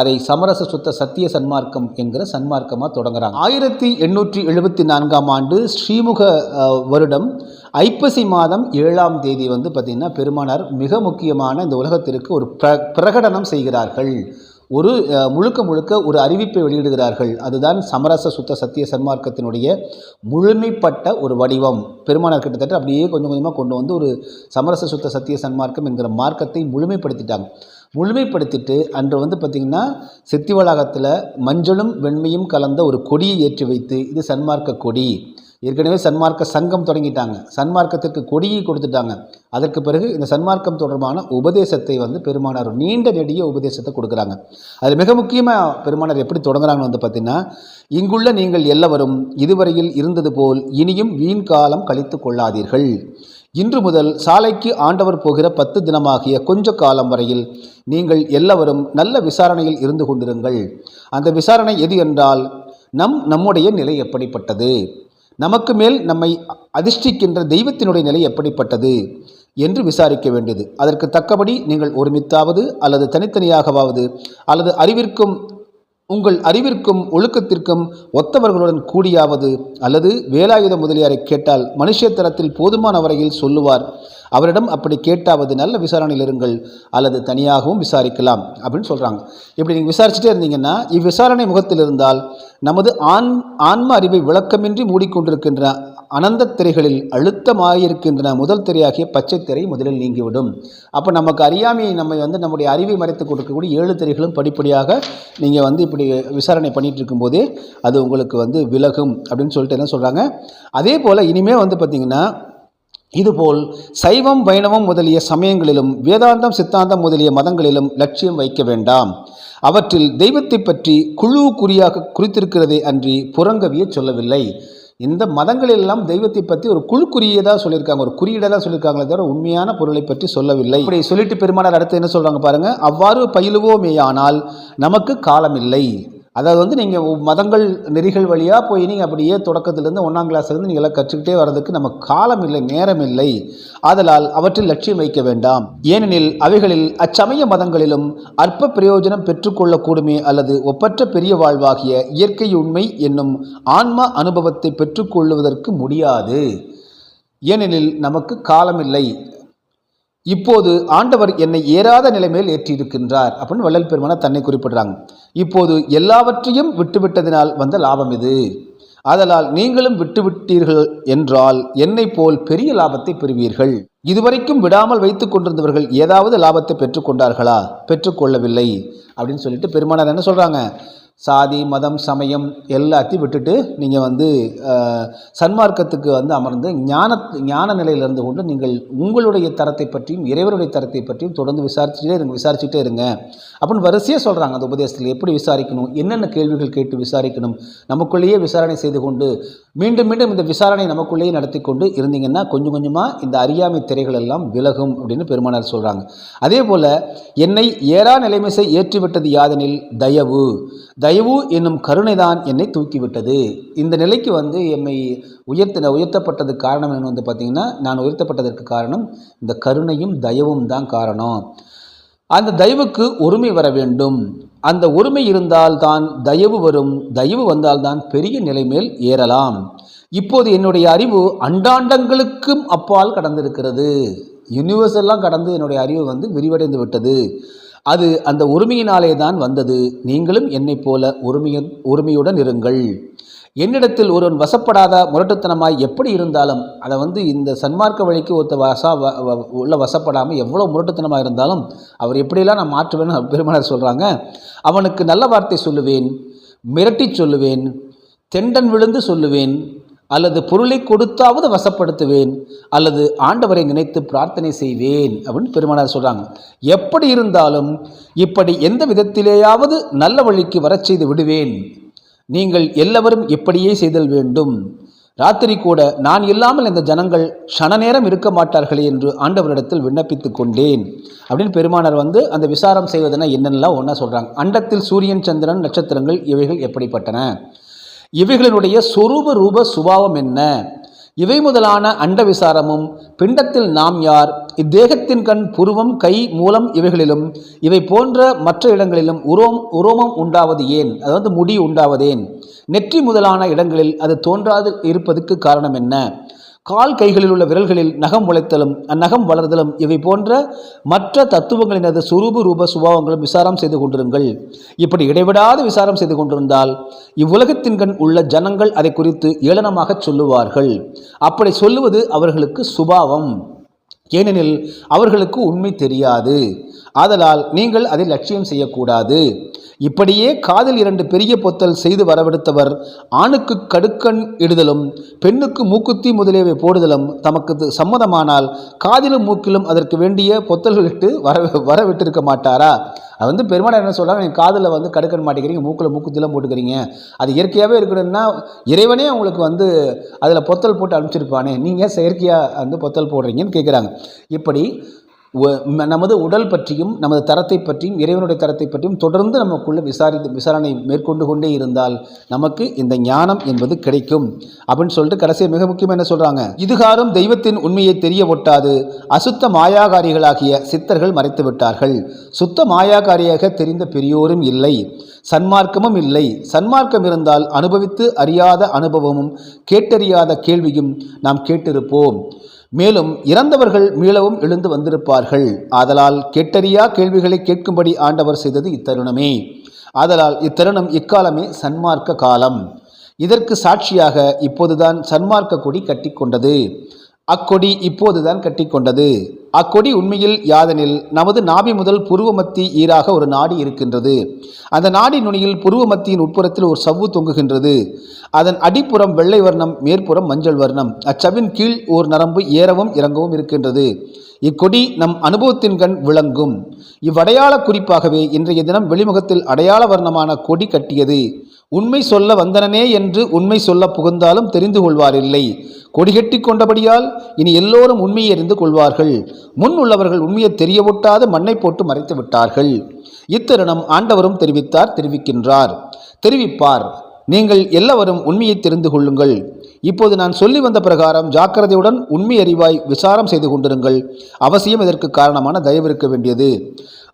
அதை சமரச சுத்த சத்திய சன்மார்க்கம் என்கிற சன்மார்க்கமாக தொடங்குறாங்க. 1874 ஆண்டு ஸ்ரீமுக வருடம் ஐப்பசி மாதம் 7ஆம் தேதி பார்த்திங்கன்னா பெருமானார் மிக முக்கியமான இந்த உலகத்திற்கு ஒரு பிரகடனம் செய்கிறார்கள். ஒரு முழுக்க ஒரு அறிவிப்பை வெளியிடுகிறார்கள். அதுதான் சமரச சுத்த சத்திய சன்மார்க்கத்தினுடைய முழுமைப்பட்ட ஒரு வடிவம். பெருமானார் கிட்டத்தட்ட அப்படியே கொஞ்சம் கொஞ்சமாக கொண்டு ஒரு சமரச சுத்த சத்திய சன்மார்க்கம் என்கிற மார்க்கத்தை முழுமைப்படுத்திட்டு அன்று பார்த்திங்கன்னா சித்தி வளாகத்தில் மஞ்சளும் வெண்மையும் கலந்த ஒரு கொடியை ஏற்றி வைத்து இது சன்மார்க்க கொடி. ஏற்கனவே சன்மார்க்க சங்கம் தொடங்கிட்டாங்க, சன்மார்க்கத்திற்கு கொடியை கொடுத்துட்டாங்க. அதற்கு பிறகு இந்த சன்மார்க்கம் தொடர்பான உபதேசத்தை பெருமானார் நீண்ட நெடிய உபதேசத்தை கொடுக்குறாங்க. அதில் மிக முக்கியமாக பெருமானார் எப்படி தொடங்குறாங்கன்னு பார்த்திங்கன்னா, இங்குள்ள நீங்கள் எல்லவரும் இதுவரையில் இருந்தது போல் இனியும் வீண் காலம் கழித்து கொள்ளாதீர்கள். இன்று முதல் சாலைக்கு ஆண்டவர் போகிற 10 தினமாகிய கொஞ்ச காலம் வரையில் நீங்கள் எல்லாவரும் நல்ல விசாரணையில் இருந்து கொண்டிருங்கள். அந்த விசாரணை எது என்றால், நம்முடைய நிலை எப்படிப்பட்டது, நமக்கு மேல் நம்மை அதிர்ஷ்டிக்கின்ற தெய்வத்தினுடைய நிலை எப்படிப்பட்டது என்று விசாரிக்க வேண்டியது. அதற்கு தக்கபடி நீங்கள் ஒருமித்தாவது அல்லது தனித்தனியாகவாவது அல்லது உங்கள் அறிவிற்கும் ஒழுக்கத்திற்கும் ஒத்தவர்களுடன் கூடியாவது அல்லது வேலாயுத முதலியாரை கேட்டால் மனுஷ தரத்தில் போதுமான வரையில் சொல்லுவார். அவரிடம் அப்படி கேட்டாவது நல்ல விசாரணையில் இருங்கள், அல்லது தனியாகவும் விசாரிக்கலாம் அப்படின்னு சொல்கிறாங்க. இப்படி நீங்கள் விசாரிச்சுட்டே இருந்தீங்கன்னா இவ்விசாரணை முகத்தில் இருந்தால் நமது ஆன்ம அறிவை விளக்கமின்றி மூடிக்கொண்டிருக்கின்ற அனந்த திரைகளில் அழுத்தமாயிருக்கின்றன முதல் திரையாகிய பச்சை திரை முதலில் நீங்கிவிடும். அப்போ நமக்கு அறியாமையை நம்முடைய அறிவை மறைத்து கொடுக்கக்கூடிய 7 திரைகளும் படிப்படியாக நீங்கள் இப்படி விசாரணை பண்ணிட்டு இருக்கும்போதே அது உங்களுக்கு விலகும் அப்படின்னு சொல்லிட்டு என்ன சொல்கிறாங்க. அதே போல் இனிமே பார்த்திங்கன்னா இதுபோல் சைவம் வைணவம் முதலிய சமயங்களிலும் வேதாந்தம் சித்தாந்தம் முதலிய மதங்களிலும் லட்சியம் வைக்க வேண்டாம். அவற்றில் தெய்வத்தை பற்றி குழு குறியாக குறித்திருக்கிறதே அன்றி புறங்கவிய சொல்லவில்லை. இந்த மதங்களெல்லாம் தெய்வத்தை பற்றி ஒரு குழு குறியதாக சொல்லியிருக்காங்க, ஒரு குறியீடாக தான் சொல்லியிருக்காங்களே தவிர உண்மையான பொருளை பற்றி சொல்லவில்லை. இப்படி சொல்லிட்டு பெருமானார் அடுத்து என்ன சொல்கிறாங்க பாருங்க, அவ்வாறு பயிலுவோமேயானால் நமக்கு காலம் இல்லை. அதாவது நீங்கள் மதங்கள் நெறிகள் வழியாக போய் நீங்கள் அப்படியே தொடக்கத்திலேருந்து 1ஆம் கிளாஸ்லேருந்து நீங்கள் எல்லாம் கற்றுக்கிட்டே வர்றதுக்கு நமக்கு காலம் இல்லை, நேரம் இல்லை. ஆதலால் அவற்றில் லட்சியம் வைக்க வேண்டாம். ஏனெனில் அவைகளில் அச்சமய மதங்களிலும் அற்ப பிரயோஜனம் பெற்றுக்கொள்ளக்கூடுமே அல்லது ஒப்பற்ற பெரிய வாழ்வாகிய இயற்கை உண்மை என்னும் ஆன்ம அனுபவத்தை பெற்றுக்கொள்வதற்கு முடியாது. ஏனெனில் நமக்கு காலம் இல்லை. இப்போது ஆண்டவர் என்னை ஏறாத நிலைமையில் ஏற்றியிருக்கின்றார் அப்படின்னு வள்ளல் பெருமானார் தன்னை குறிப்பிடுறாங்க. இப்போது எல்லாவற்றையும் விட்டுவிட்டதினால் வந்த லாபம் இது. ஆதலால் நீங்களும் விட்டுவிட்டீர்கள் என்றால் என்னை போல் பெரிய லாபத்தை பெறுவீர்கள். இதுவரைக்கும் விடாமல் வைத்து கொண்டிருந்தவர்கள் ஏதாவது லாபத்தை பெற்றுக்கொண்டார்களா? பெற்றுக்கொள்ளவில்லை அப்படின்னு சொல்லிட்டு பெருமானார் என்ன சொல்கிறாங்க, சாதி மதம் சமயம் எல்லாத்தையும் விட்டுட்டு நீங்கள் சன்மார்க்கத்துக்கு அமர்ந்து ஞான நிலையில் இருந்து கொண்டு நீங்கள் உங்களுடைய தரத்தை பற்றியும் இறைவனுடைய தரத்தை பற்றியும் தொடர்ந்து விசாரிச்சுட்டே இருங்க அப்படின்னு வரிசையாக சொல்கிறாங்க. அந்த உபதேசத்தில் எப்படி விசாரிக்கணும், என்னென்ன கேள்விகள் கேட்டு விசாரிக்கணும், நமக்குள்ளேயே விசாரணை செய்து கொண்டு மீண்டும் மீண்டும் இந்த விசாரணை நமக்குள்ளேயே நடத்தி கொண்டு இருந்தீங்கன்னா கொஞ்சம் கொஞ்சமாக இந்த அறியாமை திரைகள் எல்லாம் விலகும் அப்படின்னு பெருமானார் சொல்கிறாங்க. அதே போல் என்னை ஏறா நிலைமைசை ஏற்றிவிட்டது யாதெனில் தயவு என்னும் கருணைதான் என்னை தூக்கிவிட்டது. இந்த நிலைக்கு என்னை உயர்த்தப்பட்டதுக்கு காரணம் என்ன பார்த்தீங்கன்னா, நான் உயர்த்தப்பட்டதற்கு காரணம் இந்த கருணையும் தயவும் தான் காரணம். அந்த தயவுக்கு ஒருமை வர வேண்டும். அந்த ஒருமை இருந்தால்தான் தயவு வரும். தயவு வந்தால்தான் பெரிய நிலை மேல் ஏறலாம். இப்போது என்னுடைய அறிவு அண்டாண்டங்களுக்கும் அப்பால் கடந்திருக்கிறது. யூனிவர்ஸ் எல்லாம் கடந்து என்னுடைய அறிவு விரிவடைந்து விட்டது. அது அந்த ஒருமையினாலே தான் வந்தது. நீங்களும் என்னை போல ஒருமையுடன் இருங்கள். என்னிடத்தில் ஒருவன் வசப்படாத முரட்டுத்தனமாய் எப்படி இருந்தாலும் அதை இந்த சன்மார்க்க வழிக்கு ஒருத்த வசப்படாமல் எவ்வளோ முரட்டுத்தனமாக இருந்தாலும் அவர் எப்படியெல்லாம் நான் மாற்றுவேன்னு பெருமானார் சொல்கிறாங்க. அவனுக்கு நல்ல வார்த்தை சொல்லுவேன், மிரட்டி சொல்லுவேன், தெண்டன் விழுந்து சொல்லுவேன், அல்லது பொருளை கொடுத்தாவது வசப்படுத்துவேன், அல்லது ஆண்டவரை நினைத்து பிரார்த்தனை செய்வேன் அப்படின்னு பெருமானார் சொல்கிறாங்க. எப்படி இருந்தாலும் இப்படி எந்த விதத்திலேயாவது நல்ல வழிக்கு வரச் செய்து விடுவேன். நீங்கள் எல்லாவரும் இப்படியே செய்தல் வேண்டும். ராத்திரி கூட நான் இல்லாமல் இந்த ஜனங்கள் க்ஷண நேரம் இருக்க மாட்டார்களே என்று ஆண்டவரிடத்தில் விண்ணப்பித்து கொண்டேன் அப்படின்னு பெருமானார் அந்த விசாரம் செய்வதுன்னா என்னென்னலாம் ஒன்றா சொல்கிறாங்க. அண்டத்தில் சூரியன் சந்திரன் நட்சத்திரங்கள் இவைகள் எப்படிப்பட்டன, இவைகளினுடைய சொரூப ரூப சுபாவம் என்ன, இவை முதலான அண்ட விசாரமும் பிண்டத்தில் நாம் யார், இத்தேகத்தின் கண் புருவம் கை மூலம் இவைகளிலும் இவை போன்ற மற்ற இடங்களிலும் உரோமம் உண்டாவது ஏன், அது முடி உண்டாவதேன், நெற்றி முதலான இடங்களில் அது தோன்றாது இருப்பதற்கு காரணம் என்ன, கால் கைகளில் உள்ள விரல்களில் நகம் முளைத்தலும் அந்நகம் வளர்தலும் இவை போன்ற மற்ற தத்துவங்களினது சுரூப ரூப சுபாவங்களும் விசாரம் செய்து கொண்டிருங்கள். இப்படி இடைவிடாது விசாரம் செய்து கொண்டிருந்தால் இவ்வுலகத்தின் கண் உள்ள ஜனங்கள் அதை குறித்து ஏளனமாக சொல்லுவார்கள். அப்படி சொல்லுவது அவர்களுக்கு சுபாவம். ஏனெனில் அவர்களுக்கு உண்மை தெரியாது. ஆதலால் நீங்கள் அதை லட்சியம் செய்யக்கூடாது. இப்படியே காதில் 2 பெரிய பொத்தல் செய்து வரவெடுத்தவர் ஆணுக்கு கடுக்கண் இடுதலும் பெண்ணுக்கு மூக்குத்தி முதலியவை போடுதலும் தமக்கு சம்மதமானால் காதிலும் மூக்கிலும் அதற்கு வேண்டிய பொத்தல்கள் இட்டு வரவிட்டிருக்க மாட்டாரா? அது வந்து பெருமாள் என்ன சொல்கிறாங்க, நீங்கள் காதில் வந்து கடுக்கன் மாட்டிக்கிறீங்க, மூக்கில் மூக்குத்திலாம் போட்டுக்கிறீங்க, அது இயற்கையாகவே இருக்கணும்னா இறைவனே உங்களுக்கு வந்து அதில் பொத்தல் போட்டு அனுப்பிச்சிருப்பானே, நீங்கள் செயற்கையாக வந்து பொத்தல் போடுறீங்கன்னு கேட்குறாங்க. இப்படி நமது உடல் பற்றியும் நமது தரத்தை பற்றியும் இறைவனுடைய தரத்தை பற்றியும் தொடர்ந்து நமக்குள்ள விசாரணை மேற்கொண்டு கொண்டே இருந்தால் நமக்கு இந்த ஞானம் என்பது கிடைக்கும் அப்படின்னு சொல்லிட்டு கடைசியாக மிக முக்கியமாக என்ன சொல்கிறாங்க, இதுகாரும் தெய்வத்தின் உண்மையை தெரிய ஒட்டாது அசுத்த மாயாகாரிகளாகிய சித்தர்கள் மறைத்து விட்டார்கள். சுத்த மாயாகாரியாக தெரிந்த பெரியோரும் இல்லை, சன்மார்க்கமும் இல்லை. சன்மார்க்கம் இருந்தால் அனுபவித்து அறியாத அனுபவமும் கேட்டறியாத கேள்வியும் நாம் கேட்டிருப்போம். மேலும் இறந்தவர்கள் மீளவும் எழுந்து வந்திருப்பார்கள். ஆதலால் கேட்டறியா கேள்விகளை கேட்கும்படி ஆண்டவர் செய்தது இத்தருணமே. ஆதலால் இத்தருணம் இக்காலமே சன்மார்க்க காலம். இதற்கு சாட்சியாக இப்போதுதான் சன்மார்க்க கொடி கட்டிக்கொண்டது. அக்கொடி இப்போதுதான் கட்டிக்கொண்டது. அக்கொடி உண்மையில் யாதெனில் நமது நாபி முதல் புருவ மத்தி ஈராக ஒரு நாடி இருக்கின்றது. அந்த நாடி நுனியில் புருவ மத்தியின் உட்புறத்தில் ஒரு சவ்வு தொங்குகின்றது. அதன் அடிப்புறம் வெள்ளை வர்ணம், மேற்புறம் மஞ்சள் வர்ணம். அச்சவின் கீழ் ஓர் நரம்பு ஏறவும் இறங்கவும் இருக்கின்றது. இக்கொடி நம் அனுபவத்தின் கண் விளங்கும். இவ்வடையாள குறிப்பாகவே இன்றைய தினம் வெளிமுகத்தில் அடையாள வர்ணமான கொடி கட்டியது. உண்மை சொல்ல வந்தனனே என்று உண்மை சொல்ல புகுந்தாலும் தெரிந்து கொள்வாரில்லை. கொடிகட்டி கொண்டபடியால் இனி எல்லோரும் உண்மையை அறிந்து கொள்வார்கள். முன் உள்ளவர்கள் உண்மையை தெரியவொட்டாது மண்ணை போட்டு மறைத்து விட்டார்கள். இத்தருணம் ஆண்டவரும் தெரிவிப்பார். நீங்கள் எல்லாரும் உண்மையை தெரிந்து கொள்ளுங்கள். இப்போது நான் சொல்லி வந்த பிரகாரம் ஜாக்கிரதையுடன் உண்மை அறிவாய் விசாரம் செய்து கொண்டிருங்கள். அவசியம் இதற்கு காரணமான தயவு இருக்க வேண்டியது.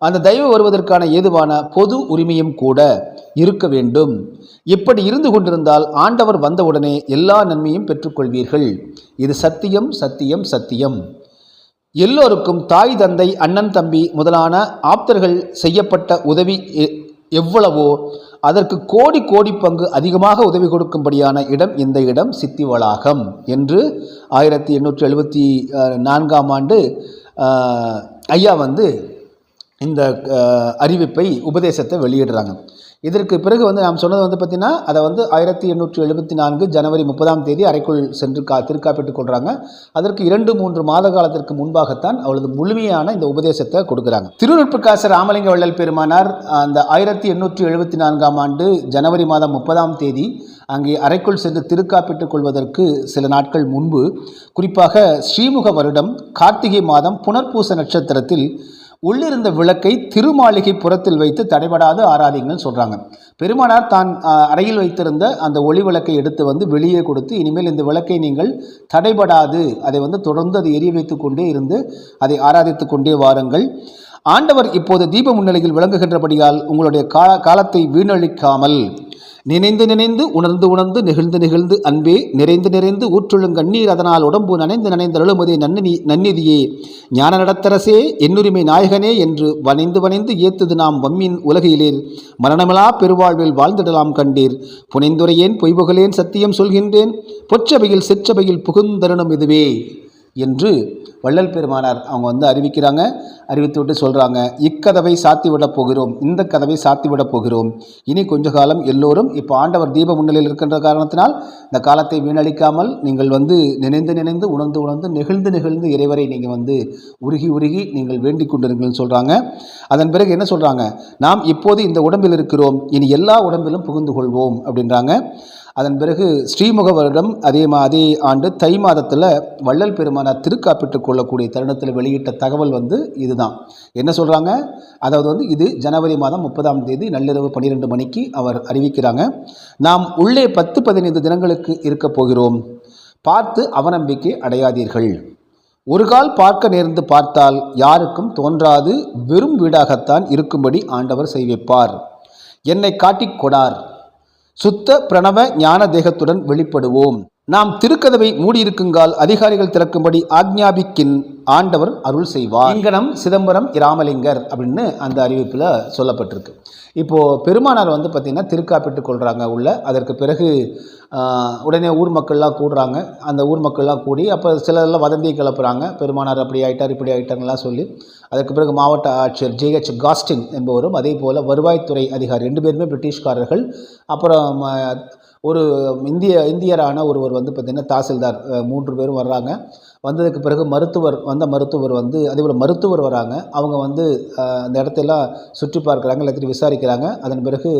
அந்த தயவு வருவதற்கான ஏதுவான பொது உரிமையும் கூட இருக்க வேண்டும். இப்படி இருந்து கொண்டிருந்தால் ஆண்டவர் வந்தவுடனே எல்லா நன்மையும் பெற்றுக்கொள்வீர்கள். இது சத்தியம், சத்தியம், சத்தியம். எல்லோருக்கும் தாய், தந்தை, அண்ணன், தம்பி முதலான ஆப்தர்கள் செய்யப்பட்ட உதவி எவ்வளவோ அதற்கு கோடி கோடி பங்கு அதிகமாக உதவி கொடுக்கும்படியான இடம் இந்த இடம் சித்தி வளாகம் என்று 1874ஆம் ஆண்டு ஐயா வந்து இந்த அறிவிப்பை உபதேசத்தை வெளியிடுறாங்க. இதற்கு பிறகு வந்து நாம் சொன்னது வந்து பார்த்திங்கன்னா அதை வந்து 1874 ஜனவரி 30ஆம் தேதி அறைக்குள் சென்று திருக்காப்பிட்டுக் கொள்கிறாங்க. அதற்கு 2-3 மாத காலத்திற்கு முன்பாகத்தான் அவளது முழுமையான இந்த உபதேசத்தை கொடுக்குறாங்க. திருவருட்பிரகாச ராமலிங்க வள்ளல் பெருமானார் அந்த 1874ஆம் ஆண்டு ஜனவரி மாதம் 30ஆம் தேதி அங்கே அறைக்குள் சென்று திருக்காப்பிட்டுக் கொள்வதற்கு சில நாட்கள் முன்பு, குறிப்பாக ஸ்ரீமுக வருடம் கார்த்திகை மாதம் புனர்பூச நட்சத்திரத்தில் உள்ளிருந்த விளக்கை திருமாளிகை புறத்தில் வைத்து தடைபடாது ஆராதிங்கன்னு சொல்கிறாங்க. பெருமானார் தான் அறையில் வைத்திருந்த அந்த ஒளி விளக்கை எடுத்து வந்து வெளியே கொடுத்து, இனிமேல் இந்த விளக்கை நீங்கள் தடைபடாது அதை வந்து தொடர்ந்து அதை எரிய வைத்து கொண்டே இருந்து அதை ஆராதித்து கொண்டே வாருங்கள். ஆண்டவர் இப்போது தீப முன்னிலையில் விளங்குகின்றபடியால் உங்களுடைய காலத்தை வீணழிக்காமல் நினைந்து நினைந்து உணர்ந்து உணர்ந்து நெகிழ்ந்து நெகிழ்ந்து அன்பே நிறைந்து நிறைந்து ஊற்றுள்ளும் கண்ணீர் அதனால் உடம்பு நனைந்து அழுமதே நன்னிதியே ஞான நடத்தரசே என்னுரிமை நாயகனே என்று வனைந்து ஏத்துது நாம் வம்மின் உலகிலேர் மரணமிலா பெருவாழ்வில் வாழ்ந்திடலாம் கண்டீர். புனைந்துரையேன் பொய்புகழேன் சத்தியம் சொல்கின்றேன் பொற்றவையில் சிற்றவையில் புகுந்தருணம் இதுவே என்று வள்ளல் பெருமானார் அவங்க வந்து அறிவிக்கிறாங்க. அறிவித்து விட்டு சொல்கிறாங்க, இக்கதவை சாத்திவிடப் போகிறோம், இந்த கதவை சாத்திவிடப் போகிறோம். இனி கொஞ்ச காலம் எல்லோரும் இப்போ ஆண்டவர் தீப முன்னிலையில் இருக்கின்ற காரணத்தினால் இந்த காலத்தை வீணடிக்காமல் நீங்கள் வந்து நினைந்து உணர்ந்து நெகிழ்ந்து இறைவரை நீங்கள் வந்து உருகி நீங்கள் வேண்டிக் கொண்டிருங்கள்னு சொல்கிறாங்க. அதன் பிறகு என்ன சொல்கிறாங்க, நாம் இப்போது இந்த உடம்பில் இருக்கிறோம், இனி எல்லா உடம்பிலும் புகுந்து கொள்வோம் அப்படின்றாங்க. அதன் பிறகு ஸ்ரீமுக வருடம் அதே ஆண்டு தை மாதத்தில் வள்ளல் பெருமானார் திருக்காப்பிட்டுக் கொள்ளக்கூடிய தருணத்தில் வெளியிட்ட தகவல் வந்து இதுதான். என்ன சொல்கிறாங்க, அதாவது வந்து இது ஜனவரி மாதம் 30ஆம் தேதி நள்ளிரவு 12 மணிக்கு அவர் அறிவிக்கிறாங்க. நாம் உள்ளே 10-15 தினங்களுக்கு இருக்க போகிறோம். பார்த்து அவநம்பிக்கை அடையாதீர்கள். ஒரு கால் பார்க்க நேர்ந்து பார்த்தால் யாருக்கும் தோன்றாது வெறும் வீடாகத்தான் இருக்கும்படி ஆண்டவர் செய்விப்பார். என்னை காட்டிக் கொடார். சுத்த பிரணவ ஞான தேகத்துடன் வெளிப்படுவோம். நாம் திருக்கதவை மூடியிருக்குங்கால் அதிகாரிகள் திறக்கும்படி ஆக்ஞாபிக்கின் ஆண்டவர் அருள் செய்வார். இங்கனம் சிதம்பரம் இராமலிங்கர் அப்படின்னு அந்த அறிவிப்பில் சொல்லப்பட்டிருக்கு. இப்போது பெருமானார் வந்து பார்த்திங்கன்னா திருக்காப்பிட்டுக் கொள்கிறாங்க உள்ள. அதற்கு பிறகு உடனே ஊர் மக்கள்லாம் கூடுறாங்க. அந்த ஊர் மக்கள்லாம் கூடி அப்போ சிலரெல்லாம் வதந்தியை கிளப்புறாங்க, பெருமானார் அப்படி ஆகிட்டார் இப்படி ஆகிட்டாங்கலாம் சொல்லி. அதற்கு பிறகு மாவட்ட ஆட்சியர் ஜேஹெச் காஸ்டின் என்பவரும், அதே போல் வருவாய்த்துறை அதிகாரி 2 பேருமே பிரிட்டிஷ்காரர்கள். அப்புறம் ஒரு இந்தியரான ஒருவர் வந்து பார்த்திங்கன்னா தாசில்தார், 3 பேரும் வர்றாங்க. வந்ததுக்கு பிறகு மருத்துவர் வந்து அதேபோல் மருத்துவர் வராங்க. அவங்க வந்து அந்த இடத்தெல்லாம் சுற்றி பார்க்குறாங்க, எல்லாத்தையும் விசாரிக்கிறாங்க. அதன் பிறகு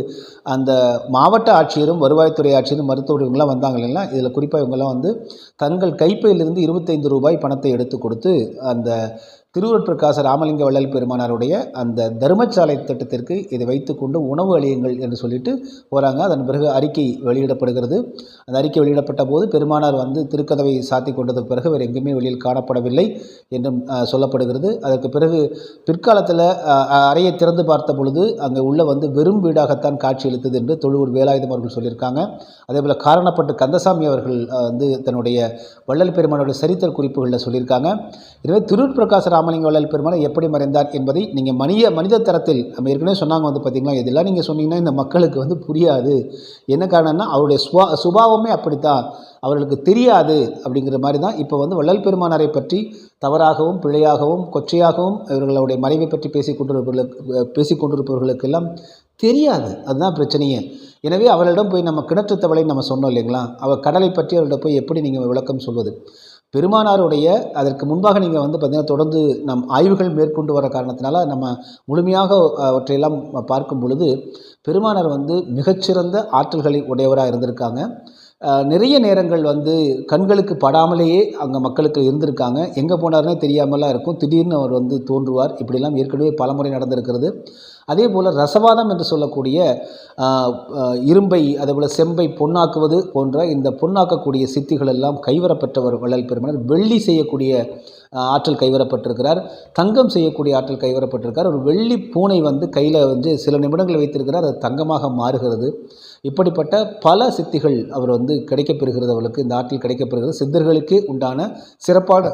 அந்த மாவட்ட ஆட்சியரும் வருவாய்த்துறை ஆட்சியரும் மருத்துவர் இவங்களாம் வந்தாங்க இல்லைங்களா. இதில் குறிப்பாக இவங்கெல்லாம் வந்து தங்கள் கைப்பையிலிருந்து 25 ரூபாய் பணத்தை எடுத்து கொடுத்து அந்த திருவருட்பிரகாச ராமலிங்க வள்ளல் பெருமானாருடைய அந்த தர்மசாலை திட்டத்திற்கு இதை வைத்துக்கொண்டு உணவு அளியுங்கள் என்று சொல்லிட்டு போகிறாங்க. அதன் பிறகு அறிக்கை வெளியிடப்படுகிறது. அந்த அறிக்கை வெளியிடப்பட்ட போது பெருமானார் வந்து திருக்கதவை சாத்தி கொண்டதுக்கு பிறகு வேறு எங்குமே வெளியில் காணப்படவில்லை என்றும் சொல்லப்படுகிறது. அதற்கு பிறகு பிற்காலத்தில் அறையை திறந்து பார்த்த பொழுது அங்கே உள்ள வந்து வெறும் வீடாகத்தான் காட்சியளித்தது என்று தொழுவூர் வேலாயுதம் அவர்கள் சொல்லியிருக்காங்க. அதேபோல் காரணப்பட்டு கந்தசாமி அவர்கள் வந்து தன்னுடைய வள்ளல் பெருமானுடைய சரித்திர குறிப்புகளில் சொல்லியிருக்காங்க. எனவே திருவருட்பிரகாச ராமலிங்க வள்ளல் பெருமான் எப்படி மறைந்தார் என்பதை நீங்கள் மனித தரத்தில் நம்ம ஏற்கனவே சொன்னாங்க வந்து பார்த்திங்களா. இதெல்லாம் நீங்கள் சொன்னீங்கன்னா இந்த மக்களுக்கு வந்து புரியாது. என்ன காரணம்னா அவருடைய சுபாவமே அப்படித்தான், அவர்களுக்கு தெரியாது அப்படிங்கிற மாதிரி தான். இப்போ வந்து வள்ளல் பெருமானாரை பற்றி தவறாகவும் பிழையாகவும் கொச்சையாகவும் இவர்களுடைய மறைவை பற்றி பேசிக்கொண்டிருப்பவர்களுக்கெல்லாம் தெரியாது. அதுதான் பிரச்சனையே. எனவே அவர்களிடம் போய் நம்ம கிணற்று தவளை நம்ம சொன்னோம் இல்லைங்களா, அவர் கடலை பற்றி அவர்களிடம் போய் எப்படி நீங்கள் விளக்கம் சொல்வது? பெருமானாருடைய அதற்கு முன்பாக நீங்கள் வந்து பார்த்திங்கன்னா தொடர்ந்து நம் ஆய்வுகள் மேற்கொண்டு வர காரணத்தினால நம்ம முழுமையாக அவற்றையெல்லாம் பார்க்கும் பொழுது பெருமானார் வந்து மிகச்சிறந்த ஆற்றல்களை உடையவராக இருந்திருக்காங்க. நிறைய நேரங்கள் வந்து கண்களுக்கு படாமலேயே அங்கே மக்களுக்கு இருந்திருக்காங்க. எங்கே போனார்னே தெரியாமலாம் இருக்கும். திடீர்னு அவர் வந்து தோன்றுவார். இப்படிலாம் ஏற்கனவே பலமுறை நடந்திருக்கிறது. அதே போல் ரசவாதம் என்று சொல்லக்கூடிய இரும்பை அதேபோல் செம்பை பொன்னாக்குவது போன்ற இந்த பொன்னாக்கக்கூடிய சித்திகள் எல்லாம் கைவரப்பட்டவர் வள்ளல் பெருமானார். வெள்ளி செய்யக்கூடிய ஆற்றல் கைவரப்பட்டிருக்கிறார். தங்கம் செய்யக்கூடிய ஆற்றல் கைவரப்பட்டிருக்கார். ஒரு வெள்ளி பூனை வந்து கையில் வந்து சில நிமிடங்கள் வைத்திருக்கிறார், அது தங்கமாக மாறுகிறது. இப்படிப்பட்ட பல சித்திகள் அவர் வந்து கிடைக்கப்பெறுகிறது. அவர்களுக்கு இந்த ஆற்றல் கிடைக்கப்பெறுகிறது. சித்தர்களுக்கு உண்டான சிறப்பான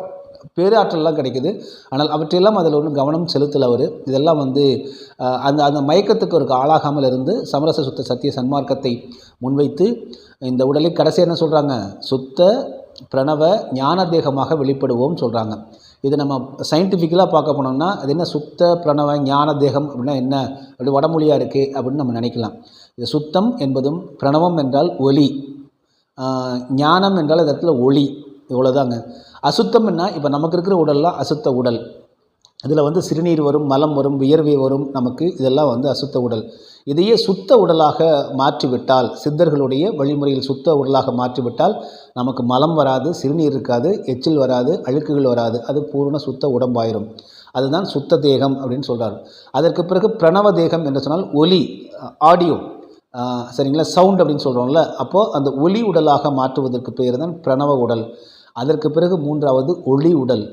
பேராற்றல்லாம் கிடைக்குது. ஆனால் அவற்றையெல்லாம் அதில் ஒன்றும் கவனம் செலுத்தலை அவர். இதெல்லாம் வந்து அந்த மயக்கத்துக்கு ஒரு ஆளாகாமல் இருந்து சமரச சுத்த சத்திய சன்மார்க்கத்தை முன்வைத்து இந்த உடலை கடைசி என்ன சொல்கிறாங்க, சுத்த பிரணவ ஞான தேகமாக வெளிப்படுவோம் சொல்கிறாங்க. இதை நம்ம சயின்டிஃபிக்கலாக பார்க்க போனோம்னா அது என்ன சுத்த பிரணவ ஞான தேகம் அப்படின்னா என்ன, அப்படி வடமொழியாக இருக்குது அப்படின்னு நம்ம நினைக்கலாம். இது சுத்தம் என்பதும் பிரணவம் என்றால் ஒலி, ஞானம் என்றால் இந்த இடத்துல ஒளி, இவ்வளோதாங்க. அசுத்தம்னா இப்போ நமக்கு இருக்கிற உடல்லாம் அசுத்த உடல். இதில் வந்து சிறுநீர் வரும், மலம் வரும், வியர்வை வரும், நமக்கு இதெல்லாம் வந்து அசுத்த உடல். இதையே சுத்த உடலாக மாற்றிவிட்டால், சித்தர்களுடைய வழிமுறையில் சுத்த உடலாக மாற்றிவிட்டால் நமக்கு மலம் வராது, சிறுநீர் இருக்காது, எச்சில் வராது, அழுக்குகள் வராது. அது பூர்ண சுத்த உடம்பாயிரும். அதுதான் சுத்த தேகம் அப்படின்னு சொல்கிறார். அதற்கு பிறகு பிரணவ தேகம் என்று சொன்னால் ஒலி, ஆடியோ, சரிங்களா, சவுண்ட் அப்படின்னு சொல்கிறோம்ல. அப்போது அந்த ஒலி உடலாக மாற்றுவதற்கு பெயர் தான் பிரணவ உடல். அதற்கு பிறகு 3வது ஒளி உடல்,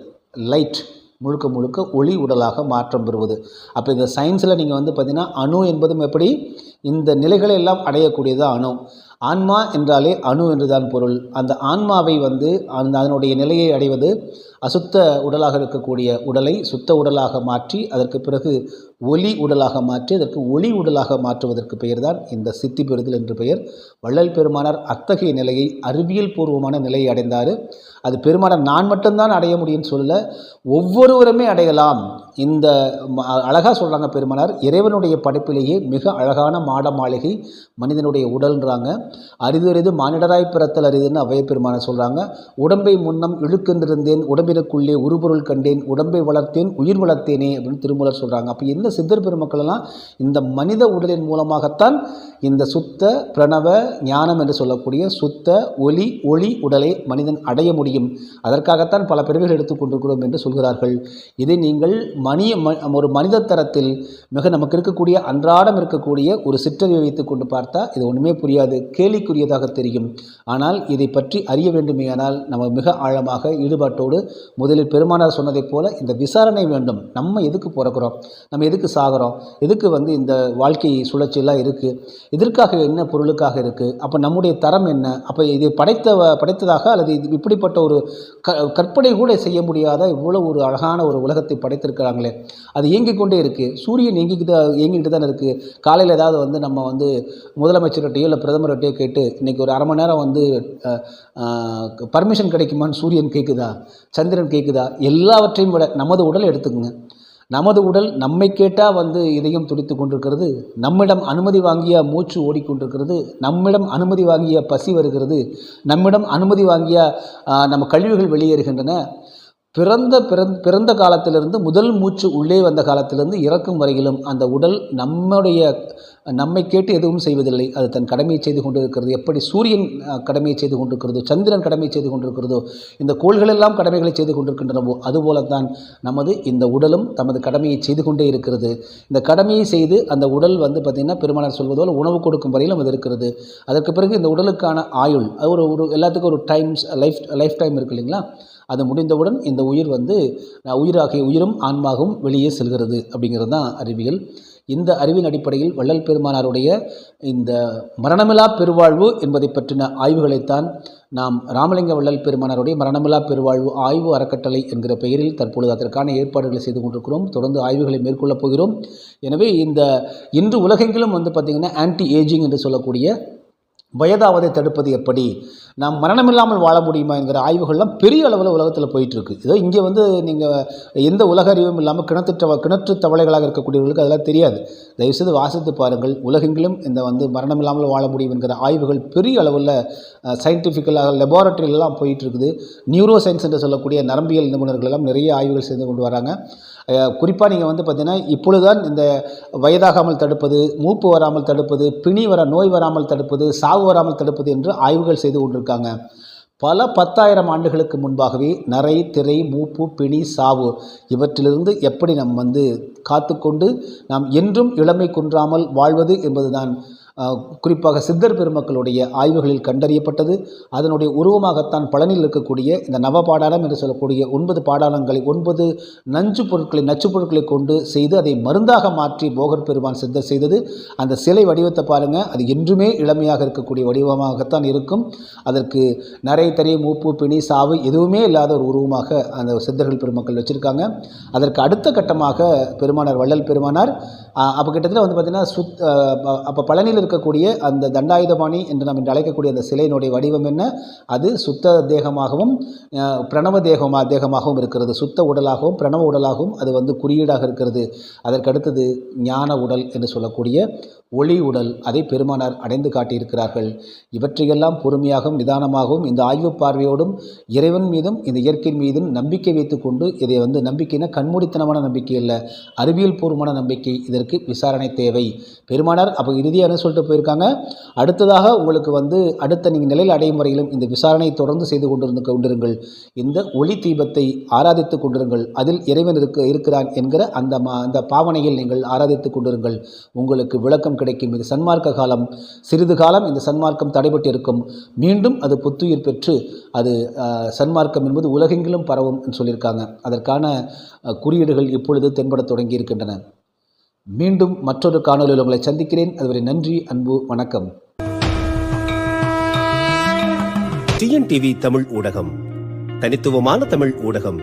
லைட், முழுக்க ஒளி உடலாக மாற்றம் பெறுவது. அப்போ இந்த சயின்ஸில் நீங்கள் வந்து பார்த்திங்கன்னா அணு என்பதும் எப்படி இந்த நிலைகளை எல்லாம் அடையக்கூடியது அணு. ஆன்மா என்றாலே அணு என்றுதான் பொருள். அந்த ஆன்மாவை வந்து அதனுடைய நிலையை அடைவது அசுத்த உடலாக இருக்கக்கூடிய உடலை சுத்த உடலாக மாற்றி அதற்கு பிறகு ஒலி உடலாக மாற்றி அதற்கு ஒளி உடலாக மாற்றுவதற்கு பெயர்தான் இந்த சித்தி பெறுதல் என்று பெயர். வள்ளல் பெருமானார் அத்தகைய நிலையை அறிவியல் பூர்வமான நிலையை அடைந்தார். அது பெருமானார் நான் மட்டும்தான் அடைய முடியும்னு சொல்லல, ஒவ்வொருவருமே அடையலாம். இந்த அழகாக சொல்கிறாங்க பெருமானார், இறைவனுடைய படைப்பிலேயே மிக அழகான மாட மாளிகை மனிதனுடைய உடல்ன்றாங்க. அரிதறிது மானிடராய் பிறத்தல் அரிதுன்னு அவைய பெருமானார் சொல்கிறாங்க. உடம்பை முன்னம் இழுக்கென்றிருந்தேன், உடம்பிற்குள்ளே உருபொருள் கண்டேன், உடம்பை வளர்த்தேன் உயிர் வளர்த்தேனே அப்படின்னு திருமூலர் சொல்கிறாங்க. அப்போ இந்த சித்தர் பெருமக்களெல்லாம் இந்த மனித உடலின் மூலமாகத்தான் இந்த சுத்த பிரணவ ஞானம் என்று சொல்லக்கூடிய சுத்த ஒளி உடலை மனிதன் அடைய முடியும். அதற்காகத்தான் பல பிறவிகள் எடுத்துக்கொண்டிருக்கிறோம் என்று சொல்கிறார்கள். இதை நீங்கள் ஒரு மனித தரத்தில் மிக நமக்கு இருக்கக்கூடிய அன்றாடம் இருக்கக்கூடிய ஒரு சிற்றறிவை வைத்துக் கொண்டு பார்த்தா இது ஒன்றுமே புரியாது, கேலிக்குரியதாக தெரியும். ஆனால் இதை பற்றி அறிய வேண்டுமேயானால் நம்ம மிக ஆழமாக ஈடுபாட்டோடு முதலில் பெருமானார் சொன்னதைப் போல இந்த விசாரணை வேண்டும். நம்ம எதுக்கு பிறக்கிறோம், நம்ம எதுக்கு சாகிறோம், எதுக்கு வந்து இந்த வாழ்க்கை சுழற்சியெல்லாம் இருக்குது, இதற்காக என்ன பொருளுக்காக இருக்குது, அப்போ நம்முடைய தரம் என்ன, அப்போ இதை படைத்ததாக அல்லது இது இப்படிப்பட்ட ஒரு கற்பனை கூட செய்ய முடியாத இவ்வளோ ஒரு அழகான ஒரு உலகத்தை படைத்திருக்கிறாங்களே, அது இயங்கிக் கொண்டே இருக்குது. சூரியன் இயங்கிக்கிட்டு தான் இருக்குது. காலையில் ஏதாவது வந்து நம்ம வந்து முதலமைச்சர்கிட்டையோ இல்லை பிரதமர்கிட்டையோ கேட்டு இன்றைக்கி ஒரு அரை மணி நேரம் வந்து பர்மிஷன் கிடைக்குமான்னு சூரியன் கேட்குதா, சந்திரன் கேட்குதா? எல்லாவற்றையும் விட நமது உடலை எடுத்துக்கோங்க. நமது உடல் நம்மை கேட்டால் இதயம் துடித்து கொண்டிருக்கிறது, நம்மிடம் அனுமதி வாங்கிய மூச்சு ஓடிக்கொண்டிருக்கிறது, நம்மிடம் அனுமதி வாங்கிய பசி வருகிறது, நம்மிடம் அனுமதி வாங்கிய நம்ம கழிவுகள் வெளியேறுகின்றன. பிறந்த காலத்திலிருந்து முதல் மூச்சு உள்ளே வந்த காலத்திலிருந்து இறக்கும் வரையிலும் அந்த உடல் நம்மை கேட்டு எதுவும் செய்வதில்லை. அது தன் கடமையை செய்து கொண்டிருக்கிறது. எப்படி சூரியன் கடமையை செய்து கொண்டிருக்கிறதோ, சந்திரன் கடமையை செய்து கொண்டிருக்கிறதோ, இந்த கோள்களெல்லாம் கடமைகளை செய்து கொண்டிருக்கின்றனவோ, அதுபோலத்தான் இந்த உடலும் தமது கடமையை செய்து கொண்டே இருக்கிறது. இந்த கடமையை செய்து அந்த உடல் பார்த்திங்கன்னா பெருமானார் சொல்வதோல் உணவு கொடுக்கும் வரையிலும் அது இருக்கிறது. அதற்கு பிறகு இந்த உடலுக்கான ஆயுள் அது ஒரு எல்லாத்துக்கும் ஒரு லைஃப் டைம் இருக்குது இல்லைங்களா? அது முடிந்தவுடன் இந்த உயிர் உயிராகிய உயிரும் ஆன்மாகவும் வெளியே செல்கிறது அப்படிங்கிறது தான் அறிவியல். இந்த அறிவின் அடிப்படையில் வள்ளல் பெருமானாருடைய இந்த மரணமில்லா பெருவாழ்வு என்பதை பற்றின ஆய்வுகளைத்தான் நாம் ராமலிங்க வள்ளல் பெருமானாருடைய மரணமில்லா பெருவாழ்வு ஆய்வு அறக்கட்டளை என்கிற பெயரில் தற்பொழுது அதற்கான ஏற்பாடுகளை செய்து கொண்டிருக்கிறோம். தொடர்ந்து ஆய்வுகளை மேற்கொள்ளப் போகிறோம். எனவே இன்று உலகெங்கிலும் பார்த்திங்கன்னா ஆன்டி ஏஜிங் என்று சொல்லக்கூடிய வயதாவதை தடுப்பது எப்படி, நாம் மரணமில்லாமல் வாழ முடியுமா என்கிற ஆய்வுகள்லாம் பெரிய அளவில் உலகத்தில் போயிட்டுருக்கு. இதோ இங்கே நீங்கள் எந்த உலக அறிவும் இல்லாமல் கிணற்று தவளைகளாக இருக்கக்கூடியவர்களுக்கு அதெல்லாம் தெரியாது. தயவுசெய்து வாசித்து பாருங்கள். உலகெங்கிலும் இந்த மரணமில்லாமல் வாழ முடியும் என்கிற ஆய்வுகள் பெரிய அளவில் சயின்டிஃபிக்கலாக லெபார்ட்டரியிலலாம் போயிட்டுருக்குது. நியூரோ சயின்ஸ் என்று சொல்லக்கூடிய நரம்பியல் நிபுணர்கள் எல்லாம் நிறைய ஆய்வுகள் செய்து கொண்டு வராங்க. குறிப்பாக நீங்கள் பார்த்திங்கன்னா இப்பொழுதுதான் இந்த வயதாகாமல் தடுப்பது, மூப்பு வராமல் தடுப்பது, நோய் வராமல் தடுப்பது, சாவு வராமல் தடுப்பது என்று ஆய்வுகள் செய்து கொண்டிருக்காங்க. பல 10,000 ஆண்டுகளுக்கு முன்பாகவே நரை, திரை, மூப்பு, பிணி, சாவு இவற்றிலிருந்து எப்படி நாம் காத்துக்கொண்டு நாம் என்றும் இளமை குன்றாமல் வாழ்வது என்பதுதான் குறிப்பாக சித்தர் பெருமக்களுடைய ஆய்வுகளில் கண்டறியப்பட்டது. அதனுடைய உருவமாகத்தான் பழனியில் இருக்கக்கூடிய இந்த நவபாடாளம் என்று சொல்லக்கூடிய 9 பாடாளங்களை 9 நச்சு பொருட்களை கொண்டு செய்து அதை மருந்தாக மாற்றி போகர் பெருமான் சித்தர் செய்தது. அந்த சிலை வடிவத்தை பாருங்கள், அது என்றுமே இளமையாக இருக்கக்கூடிய வடிவமாகத்தான் இருக்கும். அதற்கு நரை, தரை, மூப்பு, பிணி, சாவு எதுவுமே இல்லாத ஒரு உருவமாக அந்த சித்தர்கள் பெருமக்கள் வச்சுருக்காங்க. அதற்கு அடுத்த கட்டமாக பெருமானார் வள்ளல் பெருமானார் அப்போ கிட்டத்தட்ட பார்த்திங்கன்னா அப்போ பழனியில் இருக்கக்கூடிய அந்த தண்டாயுதபாணி என்று நாம் இன்று அழைக்கக்கூடிய அந்த சிலையினுடைய வடிவம் என்ன? அது சுத்த தேகமாகவும் பிரணவ தேகமாகவும் இருக்கிறது. சுத்த உடலாகவும் பிரணவ உடலாகவும் அது குறியீடாக இருக்கிறது. அதற்கு அடுத்தது ஞான உடல் என்று சொல்லக்கூடிய ஒளி உடல், அதை பெருமானார் அடைந்து காட்டியிருக்கிறார்கள். இவற்றையெல்லாம் பொறுமையாகவும் நிதானமாகவும் இந்த ஆய்வு பார்வையோடும் இறைவன் மீதும் இந்த இயற்கையின் மீதும் நம்பிக்கை வைத்து கொண்டு இதை நம்பிக்கைன்னா கண்மூடித்தனமான நம்பிக்கை இல்லை, அறிவியல் பூர்வமான நம்பிக்கை. இதற்கு விசாரணை தேவை. பெருமானார் அப்போ இறுதியாக சொல்லிட்டு போயிருக்காங்க, அடுத்ததாக உங்களுக்கு அடுத்த நீங்கள் நிலையில் அடையும் வரையிலும் இந்த விசாரணை தொடர்ந்து செய்து கொண்டிருங்கள். இந்த ஒளி தீபத்தை ஆராதித்து கொண்டிருங்கள். அதில் இறைவன் இருக்கிறான் என்கிற அந்த பாவனையில் நீங்கள் ஆராதித்து கொண்டிருங்கள். உங்களுக்கு விளக்கம் கிடைக்கும். இது சன்மார்க்க காலம். சிறிது காலம் இந்த சன்மார்க்கம் தடைபட்டு இருக்கும். மீண்டும் அது புத்துயிர் பெற்று அது சன்மார்க்கம் என்பது உலகெங்கிலும் பரவும் என்று சொல்லியிருக்காங்க. அதற்கான குறியீடுகள் இப்பொழுது தென்பட தொடங்கி இருக்கின்றன. மீண்டும் மற்றொரு காணொலியில் உங்களை சந்திக்கிறேன். அதுவரை நன்றி, அன்பு, வணக்கம். டிஎன்டிவி தமிழ் ஊடகம், தனித்துவமான தமிழ் ஊடகம்.